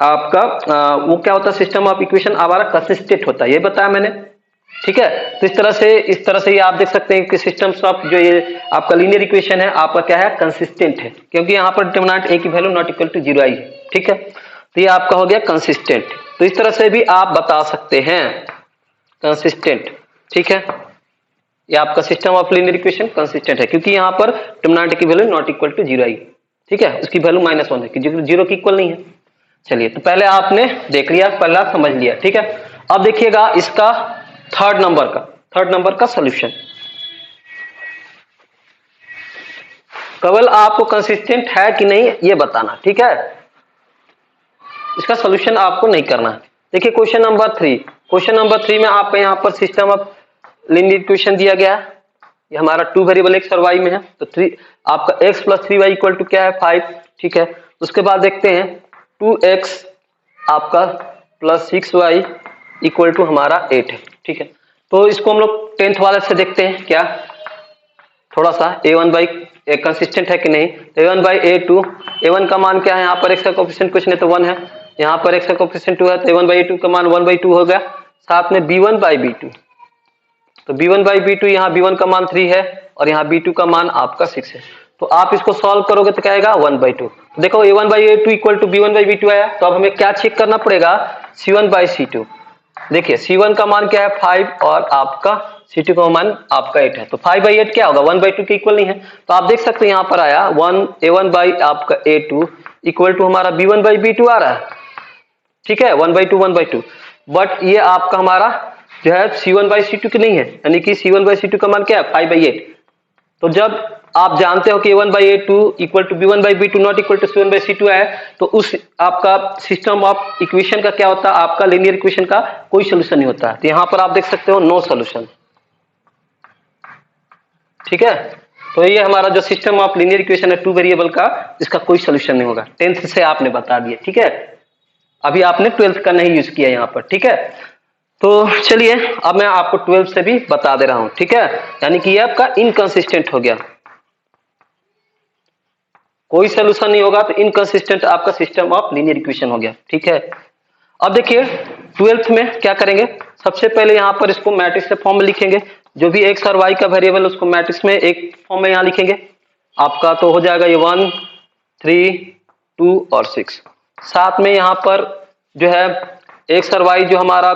आपका वो क्या होता है, सिस्टम ऑफ इक्वेशन हमारा कंसिस्टेंट होता है, ये बताया मैंने, ठीक है। तो इस तरह से ये आप देख सकते हैं कि सिस्टम्स ऑफ जो ये आपका लीनियर इक्वेशन है आपका क्या है, कंसिस्टेंट है, क्योंकि यहाँ पर डिटरमिनेंट A की वैल्यू नॉट इक्वल टू 0 आई है, ठीक है। तो ये आपका हो गया कंसिस्टेंट। तो इस तरह से भी आप बता सकते हैं कंसिस्टेंट, ठीक है। ये आपका system of linear equation consistent है क्योंकि यहाँ पर डिटरमिनेंट की वैल्यू नॉट इक्वल टू 0 आई, ठीक है, उसकी वैल्यू -1 है क्योंकि 0 की इक्वल नहीं है। चलिए, तो पहले आपने देख लिया, पहला समझ लिया, ठीक है। अब देखिएगा इसका थर्ड नंबर का सॉल्यूशन। केवल आपको कंसिस्टेंट है कि नहीं ये बताना, ठीक है, इसका सॉल्यूशन आपको नहीं करना है। देखिए क्वेश्चन नंबर 3 में आपका यहाँ पर सिस्टम ऑफ लीनियर इक्वेशन दिया गया है, ये हमारा 2 वेरिएबल x और y में है। तो 3 आपका x + 3y इक्वल टू क्या है 5, ठीक है। उसके बाद देखते हैं 2x आपका + 6y इक्वल टू हमारा 8 है, ठीक है। तो इसको हम लोग 10th वाले से देखते हैं क्या, थोड़ा सा a1 कंसिस्टेंट है कि नहीं। a1/a2, a1 का मान क्या है, यहाँ पर x का कोएफिशिएंट कुछ नहीं तो 1 है, यहाँ पर x का कोएफिशिएंट 2 है, तो a1/a2 का मान 1/2 हो गया, साथ में b1/b2, तो b1/b2 यहाँ b1 का मान 3 है और यहाँ b2 का मान आपका 6 है। तो आप इसको सॉल्व करोगे तो क्या आएगा 1/2। देखो a1/a2 इक्वल टू b1/b2 आया, तो अब हमें क्या चेक करना पड़ेगा, c1/c2। देखिए c1 का मान क्या है 5 और आपका c2 का मान आपका 8 है, तो 5/8 क्या होगा 1/2 के इक्वल नहीं है। तो आप देख सकते हैं यहाँ पर आया a1 by a2 equal to हमारा b1/b2 आ रहा है, ठीक है, 1/2 बट ये आपका हमारा जो है C1/C2 की नहीं है, यानी कि C1/C2 का मान क्या है 5/8। तो जब आप जानते हो कि A1/A2 equal to B1/B2 not equal to C1/C2 है, तो उस आपका सिस्टम ऑफ इक्वेशन का क्या होता है, आपका लीनियर इक्वेशन का कोई सोल्यूशन नहीं होता है। तो यहां पर आप देख सकते हो नो सोल्यूशन। ठीक है, तो ये हमारा जो सिस्टम ऑफ लीनियर इक्वेशन है 2 वेरिएबल का, इसका कोई सोल्यूशन नहीं होगा। 10th से आपने बता दिया। ठीक है, अभी आपने 12th का नहीं यूज किया यहाँ पर। ठीक है, तो चलिए अब मैं आपको 12 से भी बता दे रहा हूं। ठीक है, यानी कि ये आपका इनकंसिस्टेंट हो गया, कोई सोल्यूशन नहीं होगा, तो इनकंसिस्टेंट आपका सिस्टम ऑफ लीनियर इक्वेशन हो गया। ठीक है, अब देखिए 12th में क्या करेंगे, सबसे पहले यहां पर इसको मैट्रिक्स के फॉर्म में लिखेंगे। जो भी एक्स और वाई का वेरिएबल उसको मैट्रिक्स में एक फॉर्म में यहां लिखेंगे। आपका तो हो जाएगा ये 1 3 2 और 6। साथ में यहां पर जो है एक्स और वाई जो हमारा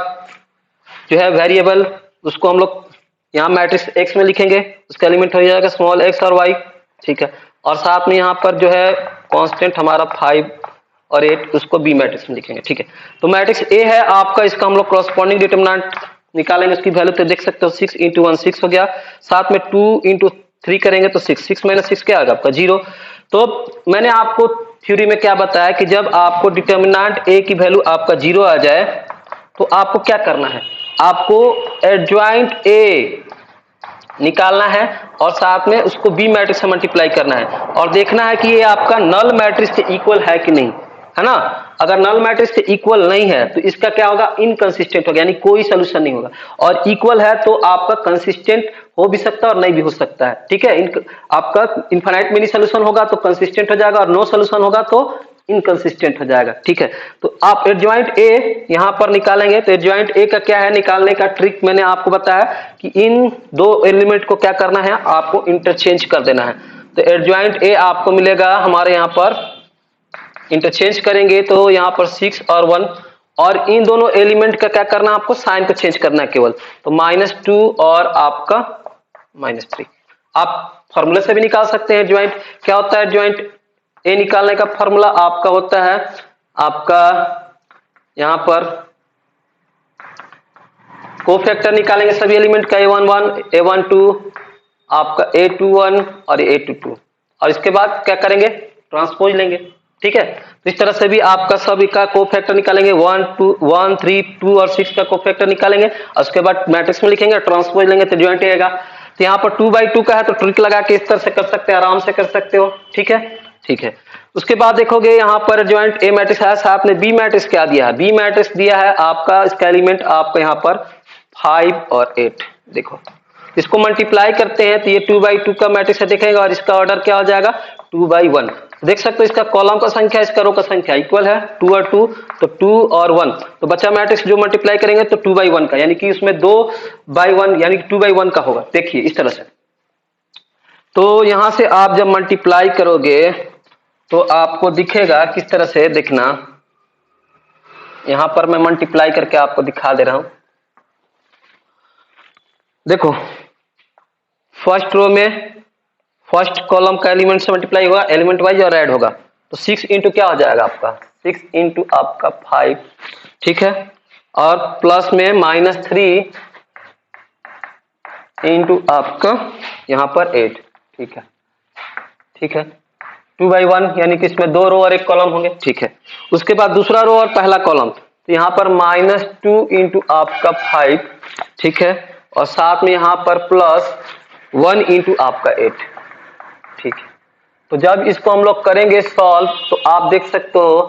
जो है वेरिएबल, उसको हम लोग यहाँ मैट्रिक्स एक्स में लिखेंगे, उसका एलिमेंट हो जाएगा स्मॉल एक्स और वाई। ठीक है, और साथ में यहाँ पर जो है कांस्टेंट हमारा 5 और 8, उसको बी मैट्रिक्स में लिखेंगे। ठीक है, तो मैट्रिक्स ए है आपका, इसका हम लोग कॉरस्पॉन्डिंग डिटरमिनेंट निकालेंगे, उसकी वैल्यू तो देख सकते हो 6 × 1 6 हो गया। साथ में 2 × 3 करेंगे तो 6 6 - 6 क्या आएगा आपका 0। तो मैंने आपको थ्योरी में क्या बताया कि जब आपको डिटरमिनेंट ए की वैल्यू आपका 0 आ जाए तो आपको क्या करना है, आपको एडजॉइंट ए निकालना है और साथ में उसको बी मैट्रिक्स से मल्टीप्लाई करना है और देखना है कि ये आपका नल मैट्रिक्स के इक्वल है कि नहीं, है ना। अगर नल मैट्रिक्स के इक्वल नहीं है तो इसका क्या होगा, इनकंसिस्टेंट होगा, यानी कोई सोल्यूशन नहीं होगा। और इक्वल है तो आपका कंसिस्टेंट हो भी सकता है और नहीं भी हो सकता है। ठीक है, आपका इनफाइनाइट मिनी सोल्यूशन होगा तो कंसिस्टेंट हो जाएगा और नो सोल्यूशन होगा तो इनकंसिस्टेंट हो जाएगा। ठीक है, तो आप एडजॉइंट ए यहां पर निकालेंगे। तो एडजॉइंट ए का क्या है, निकालने का ट्रिक मैंने आपको बताया कि इन दो एलिमेंट को क्या करना है, आपको इंटरचेंज कर देना है। तो एडजॉइंट ए आपको मिलेगा हमारे यहां पर, इंटरचेंज करेंगे तो यहां पर 6 और 1, और इन दोनों एलिमेंट का क्या करना है, आपको साइन को चेंज करना है केवल। तो -2 और आपका -3। आप फॉर्मूले से भी निकाल सकते हैं एडजॉइंट। क्या होता है एडजॉइंट ए निकालने का फॉर्मूला, आपका होता है आपका यहां पर कोफैक्टर निकालेंगे सभी एलिमेंट का, A11 A12 आपका A21 और A22, और इसके बाद क्या करेंगे, ट्रांसपोज लेंगे। ठीक है, तो इस तरह से भी आपका सभी का कोफैक्टर निकालेंगे, 1 2 1 3 2 और 6 का कोफैक्टर निकालेंगे और उसके बाद मैट्रिक्स में लिखेंगे, ट्रांसपोज लेंगे तो एडजॉइंट आएगा। तो यहाँ पर 2/2 का है तो ट्रिक लगा के इस तरह से कर सकते हैं, आराम से कर सकते हो। ठीक है, ठीक है। उसके बाद देखोगे यहाँ पर एडजॉइंट ए मैट्रिक्स है, साथ में बी मैट्रिक्स क्या दिया है, बी मैट्रिक्स दिया है आपका, इसका एलिमेंट आपका यहाँ पर 5 और 8। देखो इसको मल्टीप्लाई करते हैं तो ये 2/2 का मैट्रिक्स है देखेगा, और इसका ऑर्डर क्या हो जाएगा 2/1। देख सकते हो इसका कॉलम का संख्या इसका रो का संख्या इक्वल है, 2 और 2 तो 2 और 1, तो बच्चा मैट्रिक्स जो मल्टीप्लाई करेंगे तो 2/1 का, यानी कि उसमें 2/1 यानी कि 2/1 का होगा। देखिए इस तरह से, तो यहां से आप जब मल्टीप्लाई करोगे तो आपको दिखेगा किस तरह से, देखना यहां पर मैं मल्टीप्लाई करके आपको दिखा दे रहा हूं। देखो फर्स्ट रो में फर्स्ट कॉलम का एलिमेंट से मल्टीप्लाई होगा, एलिमेंट वाइज और ऐड होगा, तो 6 इंटू क्या हो जाएगा आपका 6 इंटू आपका 5। ठीक है, और प्लस में -3 इंटू आपका यहां पर 8। ठीक है, ठीक है, 2/1 यानी कि इसमें 2 रो और 1 कॉलम होंगे। ठीक है, उसके बाद दूसरा रो और पहला कॉलम, तो यहां पर -2 इंटू आपका 5। ठीक है, और साथ में यहां पर +1 इंटू आपका 8। ठीक है, तो जब इसको हम लोग करेंगे सॉल्व तो आप देख सकते हो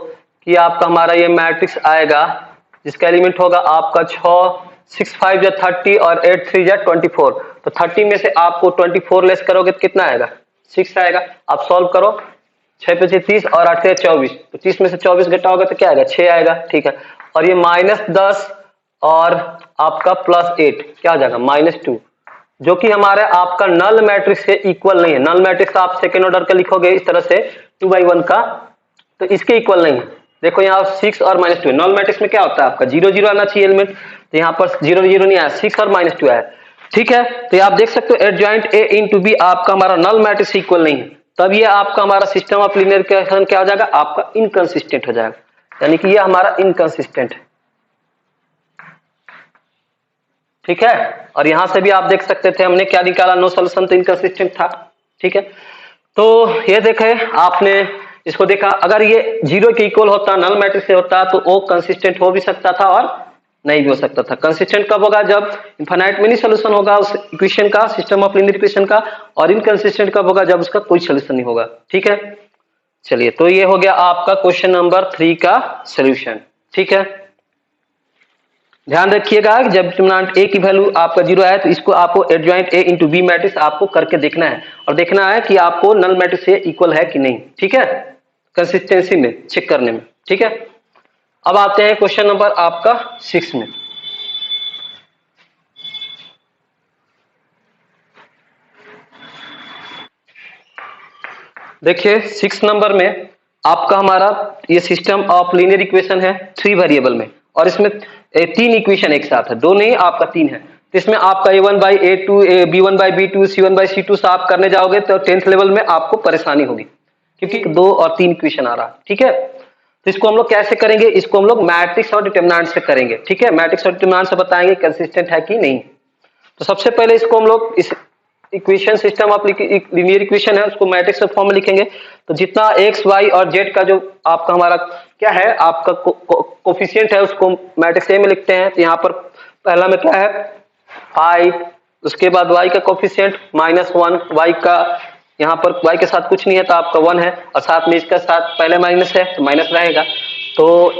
कि आपका हमारा ये मैट्रिक्स आएगा जिसका एलिमेंट होगा आपका 6 6 5 या 30 और 8 3 या 24। तो 30 में से आपको 24 लेस करोगे तो कितना आएगा 6 आएगा। आप सॉल्व करो, 6 × 5 = 30 और 8 × 24, तो 30 में से 24 घटाओगे तो क्या आएगा 6 आएगा। ठीक है, और ये -10 और आपका +8 क्या हो जाएगा -2, जो कि हमारे आपका नल मैट्रिक्स से इक्वल नहीं है। नल मैट्रिक्स आप सेकेंड ऑर्डर का लिखोगे इस तरह से 2/1 का, तो इसके इक्वल नहीं है। देखो यहाँ 6 और -2, नल मैट्रिक्स में क्या होता है आपका 0 0 आना चाहिए एलिमेंट, तो यहाँ पर 0 0 नहीं आया, 6 और -2 आया। ठीक है, तो आप देख सकते हो एडजॉइंट ए इंटू बी आपका हमारा नल मैट्रिक्स इक्वल नहीं है, तब ये आपका हमारा सिस्टम ऑफ लीनियर इक्वेशन क्या हो जाएगा आपका इनकंसिस्टेंट हो जाएगा, यानी कि ये हमारा इनकंसिस्टेंट है। ठीक है। और यहां से भी आप देख सकते थे हमने क्या निकाला, नो सोल्यूशन, तो इनकंसिस्टेंट था। ठीक है, तो ये देखे आपने इसको देखा, अगर ये 0 के इक्वल होता, नल मैट्रिक्स से होता, तो वो कंसिस्टेंट हो भी सकता था और नहीं भी हो सकता था। कंसिस्टेंट कब होगा, जब इनफाइनाइट मेनी सोल्यूशन होगा उस इक्वेशन का, सिस्टम ऑफ लीनियर इक्वेशन का, और इनकंसिस्टेंट कब होगा, जब उसका कोई सोल्यूशन नहीं होगा। ठीक है, चलिए, तो ये हो गया आपका क्वेश्चन नंबर 3 का सोल्यूशन। ठीक है, ध्यान रखिएगा कि जब डिटरमिनेंट ए की वैल्यू आपका 0 आए तो इसको आपको adjoint A into B matrix आपको करके देखना है, और देखना है कि आपको नल मैट्रिक्स से इक्वल है कि नहीं। ठीक है, कंसिस्टेंसी में चेक करने में। ठीक है, अब आते हैं क्वेश्चन नंबर आपका 6 में। देखिए 6 नंबर में आपका हमारा ये सिस्टम ऑफ लीनियर इक्वेशन है 3 वेरिएबल में, और इसमें 3 इक्वेशन एक साथ है, 2 नहीं आपका 3 है। तो इसमें आपका a1/a2 b1/b2 c1/c2 से आप करने जाओगे तो 10th लेवल में आपको परेशानी होगी, क्योंकि 2 और 3 इक्वेशन आ रहा है। ठीक है, तो इसको हम लोग कैसे करेंगे, इसको हम लोग मैट्रिक्स और डिटरमिनेंट से करेंगे। ठीक है, मैट्रिक्स और डिटरमिनेंट से बताएंगे कंसिस्टेंट है कि नहीं। तो सबसे पहले इसको हम लोग इस equation system of linear equation है उसको मैट्रिक्स फॉर्म में लिखेंगे। तो जितना एक्स वाई और जेड का जो आपका हमारा क्या है, आपका कोफिशिएंट है, उसको मैट्रिक्स ए में लिखते हैं। तो यहाँ पर पहला में क्या है 5, उसके बाद वाई का कोफिशिएंट -1, वाई का यहाँ पर वाई के साथ कुछ नहीं है तो आपका 1 है, और साथ में इसका साथ पहले माइनस है तो माइनस रहेगा, तो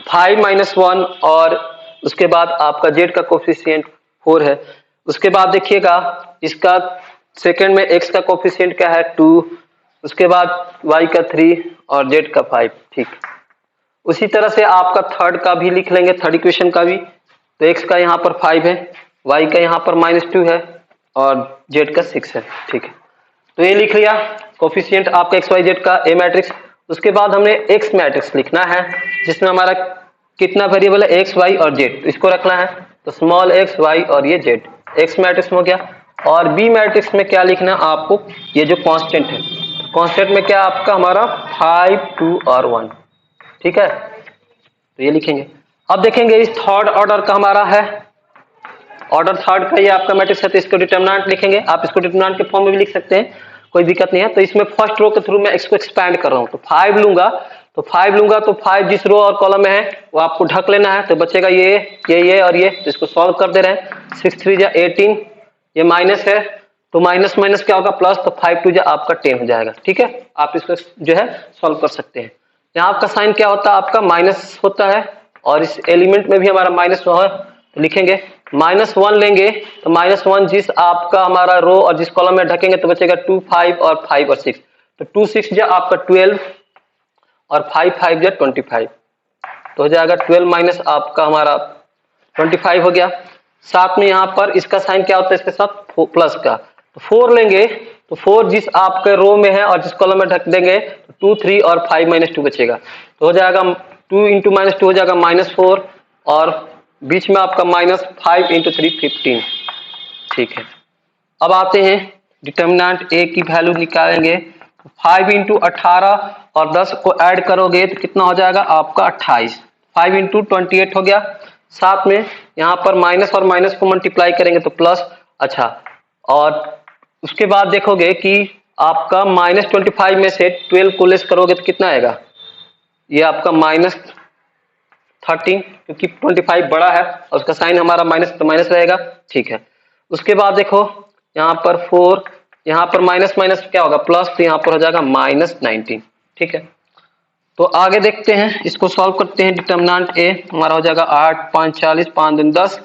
5 - 1, और उसके बाद आपका जेड का कोफिशिएंट 4 है। उसके बाद देखिएगा इसका सेकंड में x का कोफिशिएंट क्या है 2, उसके बाद y का 3 और z का 5। ठीक, उसी तरह से आपका थर्ड का भी लिख लेंगे, थर्ड इक्वेशन का भी। तो x का यहाँ पर 5 है, y का यहाँ पर -2 है और z का 6 है। ठीक है, तो ये लिख लिया कोफिशिएंट आपका x y z का ए मैट्रिक्स। उसके बाद हमने x मैट्रिक्स लिखना है जिसमें हमारा कितना वेरिएबल है x y और z, तो इसको रखना है। तो स्मॉल x y और ये z x मैट्रिक्स में हो गया। और b मैट्रिक्स में क्या लिखना है आपको, ये जो कांस्टेंट है, कांस्टेंट में क्या आपका हमारा 5, 2 और 1। ठीक है, तो ये लिखेंगे। अब देखेंगे इस थर्ड ऑर्डर का हमारा है, ऑर्डर थर्ड का ये आपका मैट्रिक्स है, तो इसको डिटरमिनेंट लिखेंगे। आप इसको डिटरमिनेंट के फॉर्म में भी लिख सकते हैं, कोई दिक्कत नहीं है। तो इसमें फर्स्ट रो के थ्रू मैं इसको एक्सपैंड कर रहा हूँ, तो 5 लूंगा, तो 5 जिस रो और कॉलम में है वो आपको ढक लेना है, तो बचेगा ये और ये। तो इसको सॉल्व कर दे रहे हैं, 6 3 जा 18, ये माइनस है तो माइनस माइनस क्या होगा प्लस, तो 5 2 जा आपका 10 हो जाएगा। ठीक है, आप इसको जो है सॉल्व कर सकते हैं। यहाँ आपका साइन क्या होता है, आपका माइनस होता है, और इस एलिमेंट में भी हमारा माइनस है, तो लिखेंगे -1 लेंगे, तो -1 जिस आपका हमारा रो और जिस कॉलम में ढकेंगे तो बचेगा 2 5 और 5 और 6, तो 2 6 जा आपका 12 और 5 5 जा 25, तो हो जाएगा 12 माइनस आपका हमारा 25 हो गया। साथ में यहाँ पर इसका साइन क्या होता है, इसके साथ प्लस का, तो 4 लेंगे, तो 4 जिस आपके रो में है और जिस कॉलम में ढक देंगे तो 2 3 और 5 -2 बचेगा, तो हो जाएगा 2 × -2 हो जाएगा -4, और बीच में आपका -5 × 3 15। ठीक है, अब आते हैं डिटरमिनेंट ए की वैल्यू निकालेंगे। 5 × 18 और 10 को ऐड करोगे तो कितना हो जाएगा आपका 28, 5 × 28 हो गया। साथ में यहाँ पर माइनस और माइनस को मल्टीप्लाई करेंगे तो प्लस। अच्छा, और उसके बाद देखोगे कि आपका -25 में से 12 को लेस करोगे तो कितना आएगा, ये आपका -13, क्योंकि 25 बड़ा है और उसका साइन हमारा माइनस, तो माइनस रहेगा। ठीक है, उसके बाद देखो यहाँ पर 4, यहाँ पर माइनस माइनस क्या होगा प्लस, तो यहाँ पर हो जाएगा -19। ठीक है, तो आगे देखते हैं, इसको सॉल्व करते हैं। डिटरमिनेंट ए हमारा हो जाएगा 8 5 40, 5 दूनी 10,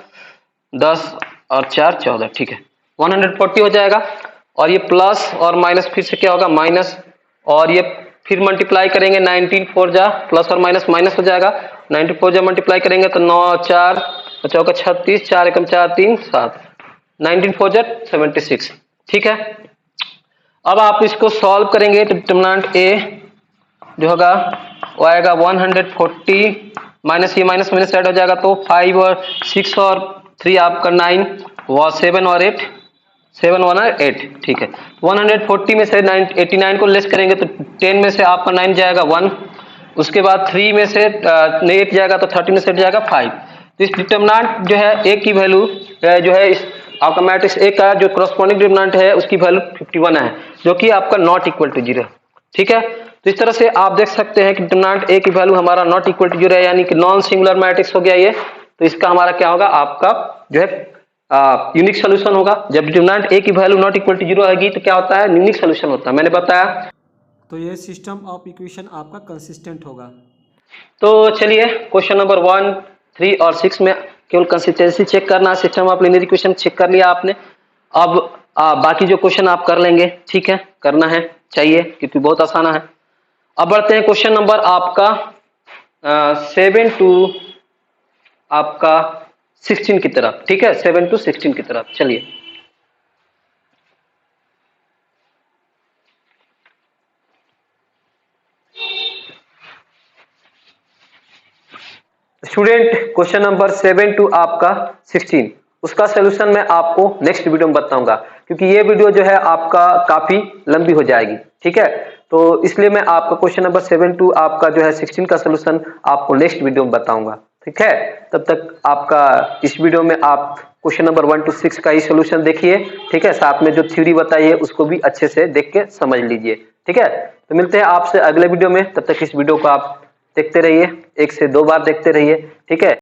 10 और 4 14। ठीक है, 140 हो जाएगा। और ये प्लस और माइनस फिर से क्या होगा माइनस, और ये फिर मल्टीप्लाई करेंगे 19 4 जा प्लस और माइनस माइनस हो जाएगा, 94 जा मल्टीप्लाई करेंगे तो 9 4 चौका 36, 4 एकम 4 3 7, 19 4 जा 76। ठीक है, अब आप इसको सॉल्व करेंगे तो डिटरमिनेंट ए जो होगा वो आएगा 140, माइनस ये माइनस माइनस ऐड हो जाएगा, तो 5 और 6 और 3 आपका 9, वो 7 और 8, 7 1 और 8। ठीक है, 140 में से 89 को लेस करेंगे तो 10 में से आपका 9 जाएगा 1, उसके बाद 3 में से 8 जाएगा तो 30 में से जाएगा 5, तो इस डिटर्मिनेंट जो है ए की वैल्यू जो है इस आपका मैट्रिक्स ए का जो करस्पॉन्डिंग डिटर्मिनेंट है उसकी वैल्यू 51 है, जो कि आपका नॉट इक्वल टू 0। ठीक है, तो इस तरह से आप देख सकते हैं कि डिटर्मिनेंट ए की वैल्यू हमारा नॉट इक्वल टू 0 है, यानी कि नॉन सिंगुलर मैट्रिक्स हो गया ये। तो इसका हमारा क्या होगा, आपका जो है यूनिक सोल्यूशन होगा। जब डिटर्मिनेंट ए की वैल्यू नॉट इक्वल टू 0 आएगी तो क्या होता है, यूनिक सोल्यूशन होता है, मैंने बताया। तो ये सिस्टम ऑफ इक्वेशन आपका कंसिस्टेंट होगा। तो चलिए क्वेश्चन नंबर 1, 3 और 6 में केवल कंसिस्टेंसी चेक करना है, system of linear equation check कर लिया आपने। अब बाकी जो क्वेश्चन आप कर लेंगे, ठीक है, करना है चाहिए क्योंकि बहुत आसान है। अब बढ़ते हैं क्वेश्चन नंबर आपका 7 टू आपका 16 की तरफ। ठीक है, 7 टू 16 की तरफ चलिए। स्टूडेंट क्वेश्चन नंबर 7 टू आपका 16, उसका सोल्यूशन मैं आपको नेक्स्ट वीडियो में बताऊंगा, क्योंकि ये वीडियो जो है आपका काफी लंबी हो जाएगी। ठीक है, तो इसलिए मैं आपका क्वेश्चन नंबर 7 टू आपका जो है 16 का सोल्यूशन आपको नेक्स्ट वीडियो में बताऊंगा। ठीक है, तब तक आपका इस वीडियो में आप क्वेश्चन नंबर 1 टू 6 का ही सोल्यूशन देखिए। ठीक है, साथ में जो थ्योरी बताई है उसको भी अच्छे से देख के समझ लीजिए। ठीक है, तो मिलते हैं आपसे अगले वीडियो में, तब तक इस वीडियो को आप देखते रहिए, 1 से 2 बार देखते रहिए। ठीक है।